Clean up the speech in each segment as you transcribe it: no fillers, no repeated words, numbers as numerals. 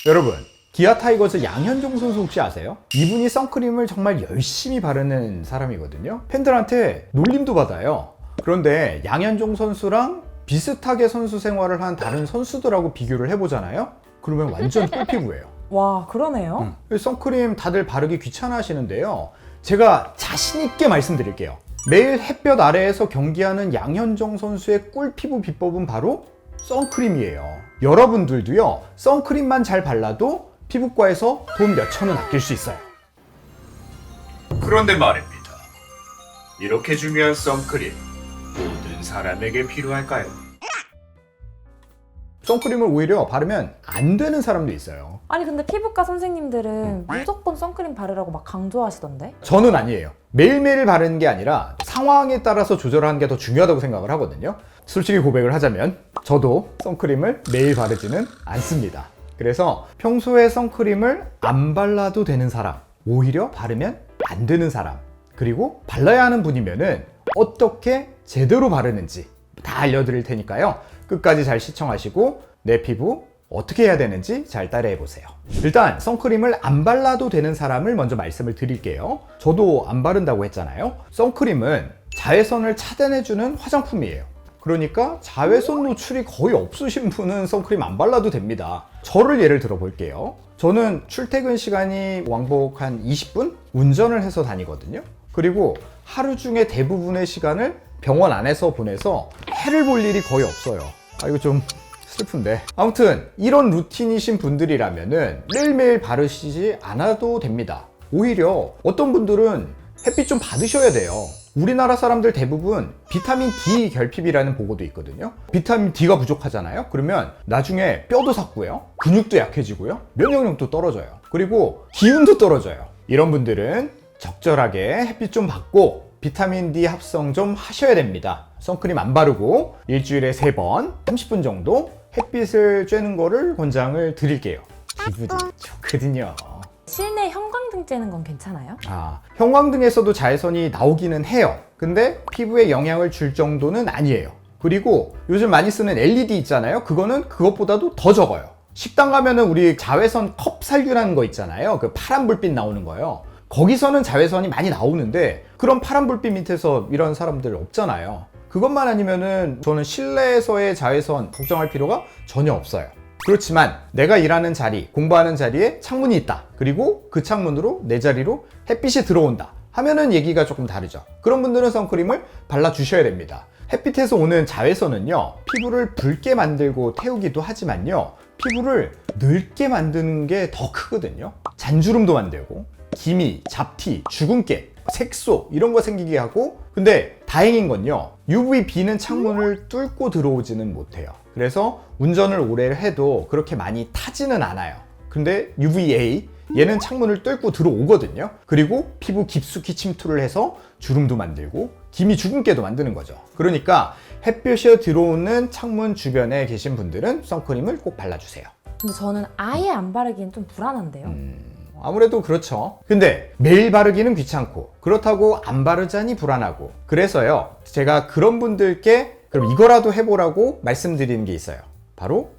여러분, 기아 타이거즈 양현종 선수 혹시 아세요? 이분이 선크림을 정말 열심히 바르는 사람이거든요. 팬들한테 놀림도 받아요. 그런데 양현종 선수랑 비슷하게 선수 생활을 한 다른 선수들하고 비교를 해보잖아요? 그러면 완전 꿀피부예요. 와, 그러네요. 선크림 다들 바르기 귀찮아 하시는데요. 제가 자신있게 말씀드릴게요. 매일 햇볕 아래에서 경기하는 양현종 선수의 꿀피부 비법은 바로 선크림이에요. 여러분들도요, 선크림만 잘 발라도 피부과에서 돈 몇천 원 아낄 수 있어요. 그런데 말입니다. 이렇게 중요한 선크림 모든 사람에게 필요할까요? 선크림을 오히려 바르면 안 되는 사람도 있어요. 아니 근데 피부과 선생님들은 무조건 선크림 바르라고 막 강조하시던데? 저는 아니에요. 매일매일 바르는 게 아니라 상황에 따라서 조절하는 게 더 중요하다고 생각을 하거든요. 솔직히 고백을 하자면 저도 선크림을 매일 바르지는 않습니다. 그래서 평소에 선크림을 안 발라도 되는 사람, 오히려 바르면 안 되는 사람, 그리고 발라야 하는 분이면은 어떻게 제대로 바르는지 다 알려드릴 테니까요. 끝까지 잘 시청하시고 내 피부 어떻게 해야 되는지 잘 따라해 보세요. 일단 선크림을 안 발라도 되는 사람을 먼저 말씀을 드릴게요. 저도 안 바른다고 했잖아요. 선크림은 자외선을 차단해주는 화장품이에요. 그러니까 자외선 노출이 거의 없으신 분은 선크림 안 발라도 됩니다. 저를 예를 들어 볼게요. 저는 출퇴근 시간이 왕복 한 20분 운전을 해서 다니거든요. 그리고 하루 중에 대부분의 시간을 병원 안에서 보내서 해를 볼 일이 거의 없어요. 이거 좀 슬픈데. 아무튼 이런 루틴이신 분들이라면은 매일매일 바르시지 않아도 됩니다. 오히려 어떤 분들은 햇빛 좀 받으셔야 돼요. 우리나라 사람들 대부분 비타민 D 결핍이라는 보고도 있거든요. 비타민 D가 부족하잖아요. 그러면 나중에 뼈도 삭고요, 근육도 약해지고요, 면역력도 떨어져요, 그리고 기운도 떨어져요. 이런 분들은 적절하게 햇빛 좀 받고 비타민 D 합성 좀 하셔야 됩니다. 선크림 안 바르고 일주일에 3번 30분 정도 햇빛을 쬐는 거를 권장을 드릴게요. 기분이 좋거든요. 실내 형광등 쬐는 건 괜찮아요? 형광등에서도 자외선이 나오기는 해요. 근데 피부에 영향을 줄 정도는 아니에요. 그리고 요즘 많이 쓰는 LED 있잖아요. 그거는 그것보다도 더 적어요. 식당 가면은 우리 자외선 컵 살균하는 거 있잖아요. 그 파란 불빛 나오는 거요. 거기서는 자외선이 많이 나오는데 그런 파란 불빛 밑에서 이런 사람들 없잖아요. 그것만 아니면은 저는 실내에서의 자외선 걱정할 필요가 전혀 없어요. 그렇지만 내가 일하는 자리, 공부하는 자리에 창문이 있다. 그리고 그 창문으로 내 자리로 햇빛이 들어온다 하면은 얘기가 조금 다르죠. 그런 분들은 선크림을 발라주셔야 됩니다. 햇빛에서 오는 자외선은요, 피부를 붉게 만들고 태우기도 하지만요, 피부를 늙게 만드는 게 더 크거든요. 잔주름도 만들고 기미, 잡티, 주근깨, 색소 이런 거 생기게 하고, 근데 다행인 건요, UVB는 창문을 뚫고 들어오지는 못해요. 그래서 운전을 오래 해도 그렇게 많이 타지는 않아요. 근데 UVA, 얘는 창문을 뚫고 들어오거든요. 그리고 피부 깊숙이 침투를 해서 주름도 만들고 기미, 주근깨도 만드는 거죠. 그러니까 햇볕이 들어오는 창문 주변에 계신 분들은 선크림을 꼭 발라주세요. 근데 저는 아예 안 바르기엔 좀 불안한데요. 아무래도 그렇죠. 근데 매일 바르기는 귀찮고 그렇다고 안 바르자니 불안하고, 그래서요, 제가 그런 분들께 그럼 이거라도 해보라고 말씀드리는 게 있어요. 바로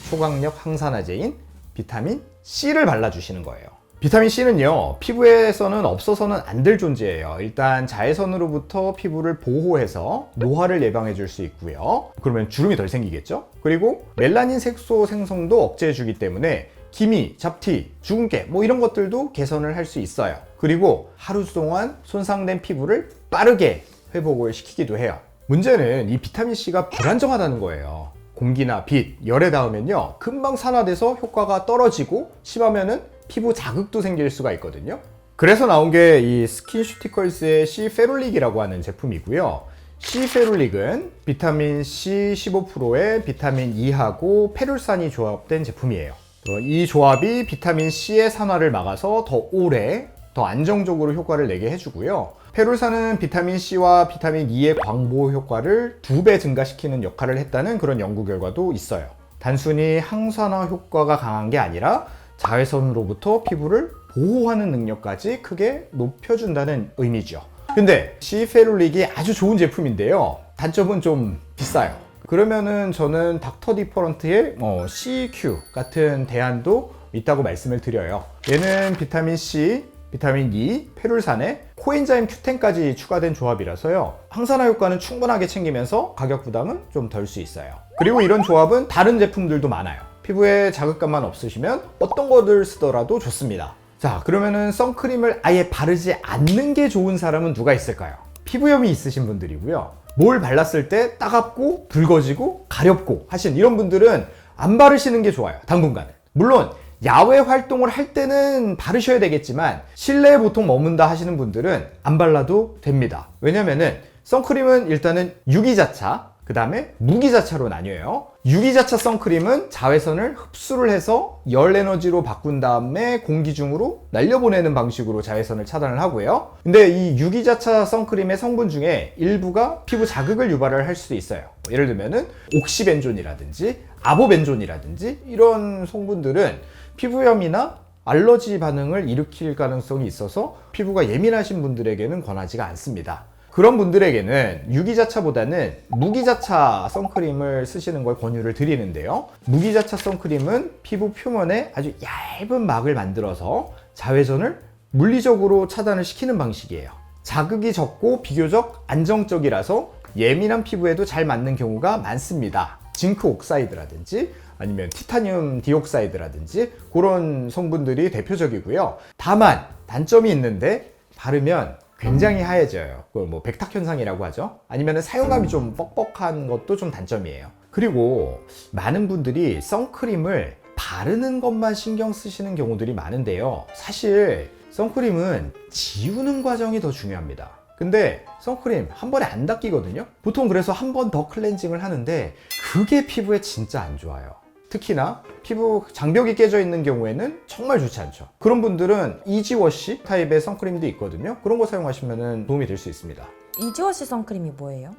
초강력 항산화제인 비타민 C를 발라주시는 거예요. 비타민 C는요, 피부에서는 없어서는 안 될 존재예요. 일단 자외선으로부터 피부를 보호해서 노화를 예방해 줄 수 있고요. 그러면 주름이 덜 생기겠죠? 그리고 멜라닌 색소 생성도 억제해 주기 때문에 기미, 잡티, 주근깨 뭐 이런 것들도 개선을 할 수 있어요. 그리고 하루 동안 손상된 피부를 빠르게 회복을 시키기도 해요. 문제는 이 비타민C가 불안정하다는 거예요. 공기나 빛, 열에 닿으면요, 금방 산화돼서 효과가 떨어지고 심하면은 피부 자극도 생길 수가 있거든요. 그래서 나온 게 이 스킨슈티컬스의 C-페룰릭이라고 하는 제품이고요. C-페룰릭은 비타민 C 15%에 비타민 E하고 페룰산이 조합된 제품이에요. 이 조합이 비타민 C의 산화를 막아서 더 오래, 더 안정적으로 효과를 내게 해주고요. 페룰산은 비타민 C와 비타민 E의 광보 효과를 2배 증가시키는 역할을 했다는 그런 연구 결과도 있어요. 단순히 항산화 효과가 강한 게 아니라 자외선으로부터 피부를 보호하는 능력까지 크게 높여준다는 의미죠. 근데 C-페룰릭이 아주 좋은 제품인데요, 단점은 좀 비싸요. 그러면은 저는 닥터 디퍼런트의 CQ 같은 대안도 있다고 말씀을 드려요. 얘는 비타민 C, 비타민 E, 페룰산에 코엔자임 Q10까지 추가된 조합이라서요. 항산화 효과는 충분하게 챙기면서 가격 부담은 좀 덜 수 있어요. 그리고 이런 조합은 다른 제품들도 많아요. 피부에 자극감만 없으시면 어떤 거를 쓰더라도 좋습니다. 자, 그러면은 선크림을 아예 바르지 않는 게 좋은 사람은 누가 있을까요? 피부염이 있으신 분들이고요. 뭘 발랐을 때 따갑고 붉어지고 가렵고 하신 이런 분들은 안 바르시는 게 좋아요. 당분간은. 물론 야외 활동을 할 때는 바르셔야 되겠지만 실내에 보통 머문다 하시는 분들은 안 발라도 됩니다. 왜냐면은 선크림은 일단은 유기자차, 그 다음에 무기자차로 나뉘어요. 유기자차 선크림은 자외선을 흡수를 해서 열 에너지로 바꾼 다음에 공기 중으로 날려보내는 방식으로 자외선을 차단을 하고요. 근데 이 유기자차 선크림의 성분 중에 일부가 피부 자극을 유발을 할 수도 있어요. 예를 들면은 옥시벤존이라든지 아보벤존이라든지 이런 성분들은 피부염이나 알러지 반응을 일으킬 가능성이 있어서 피부가 예민하신 분들에게는 권하지가 않습니다. 그런 분들에게는 유기자차보다는 무기자차 선크림을 쓰시는 걸 권유를 드리는데요. 무기자차 선크림은 피부 표면에 아주 얇은 막을 만들어서 자외선을 물리적으로 차단을 시키는 방식이에요. 자극이 적고 비교적 안정적이라서 예민한 피부에도 잘 맞는 경우가 많습니다. 징크 옥사이드라든지 아니면 티타늄 디옥사이드라든지 그런 성분들이 대표적이고요. 다만 단점이 있는데 바르면 굉장히 하얘져요. 그걸 뭐 백탁 현상이라고 하죠. 아니면 사용감이 좀 뻑뻑한 것도 좀 단점이에요. 그리고 많은 분들이 선크림을 바르는 것만 신경 쓰시는 경우들이 많은데요. 사실 선크림은 지우는 과정이 더 중요합니다. 근데 선크림 한 번에 안 닦이거든요. 보통 그래서 한 번 더 클렌징을 하는데 그게 피부에 진짜 안 좋아요. 특히나 피부 장벽이 깨져 있는 경우에는 정말 좋지 않죠. 그런 분들은 이지워시 타입의 선크림도 있거든요. 그런 거 사용하시면 도움이 될 수 있습니다. 이지워시 선크림이 뭐예요?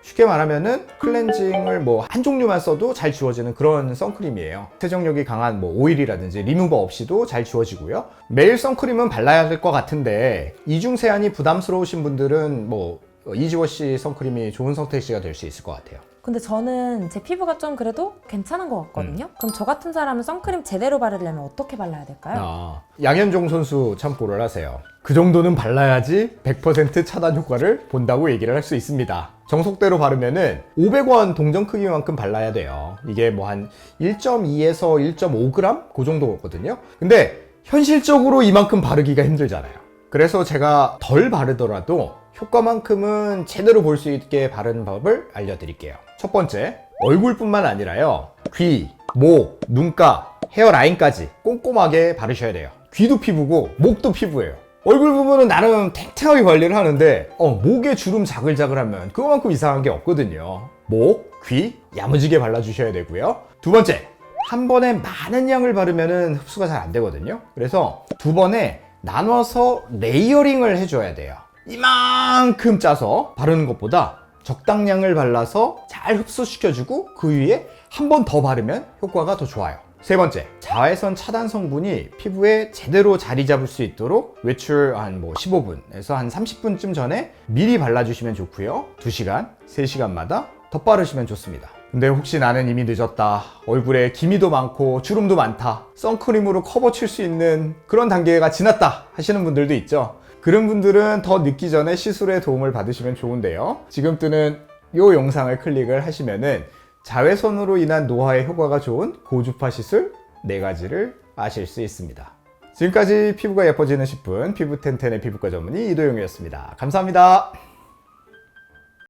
쉽게 말하면은 클렌징을 뭐 한 종류만 써도 잘 지워지는 그런 선크림이에요. 세정력이 강한 뭐 오일이라든지 리무버 없이도 잘 지워지고요. 매일 선크림은 발라야 될 것 같은데 이중 세안이 부담스러우신 분들은 뭐 이지워시 선크림이 좋은 선택지가 될 수 있을 것 같아요. 근데 저는 제 피부가 좀 그래도 괜찮은 것 같거든요. 그럼 저 같은 사람은 선크림 제대로 바르려면 어떻게 발라야 될까요? 양현종 선수 참고를 하세요. 그 정도는 발라야지 100% 차단 효과를 본다고 얘기를 할 수 있습니다. 정석대로 바르면은 500원 동전 크기만큼 발라야 돼요. 이게 뭐 한 1.2에서 1.5g 그 정도거든요. 근데 현실적으로 이만큼 바르기가 힘들잖아요. 그래서 제가 덜 바르더라도 효과만큼은 제대로 볼 수 있게 바르는 법을 알려드릴게요. 첫 번째, 얼굴뿐만 아니라요. 귀, 목, 눈가, 헤어라인까지 꼼꼼하게 바르셔야 돼요. 귀도 피부고 목도 피부예요. 얼굴 부분은 나름 탱탱하게 관리를 하는데 목에 주름 자글자글하면 그거만큼 이상한 게 없거든요. 목, 귀 야무지게 발라주셔야 되고요. 두 번째, 한 번에 많은 양을 바르면 흡수가 잘 안 되거든요. 그래서 두 번에 나눠서 레이어링을 해줘야 돼요. 이만큼 짜서 바르는 것보다 적당량을 발라서 잘 흡수시켜주고 그 위에 한 번 더 바르면 효과가 더 좋아요. 세 번째, 자외선 차단 성분이 피부에 제대로 자리 잡을 수 있도록 외출 한 15분에서 한 30분쯤 전에 미리 발라주시면 좋고요. 2시간, 3시간마다 덧바르시면 좋습니다. 근데 혹시 나는 이미 늦었다, 얼굴에 기미도 많고 주름도 많다, 선크림으로 커버 칠 수 있는 그런 단계가 지났다 하시는 분들도 있죠. 그런 분들은 더 늦기 전에 시술의 도움을 받으시면 좋은데요. 지금 뜨는 이 영상을 클릭을 하시면은 자외선으로 인한 노화에 효과가 좋은 고주파 시술 4가지를 아실 수 있습니다. 지금까지 피부가 예뻐지는 10분 피부텐텐의 피부과 전문의 이도영이었습니다. 감사합니다.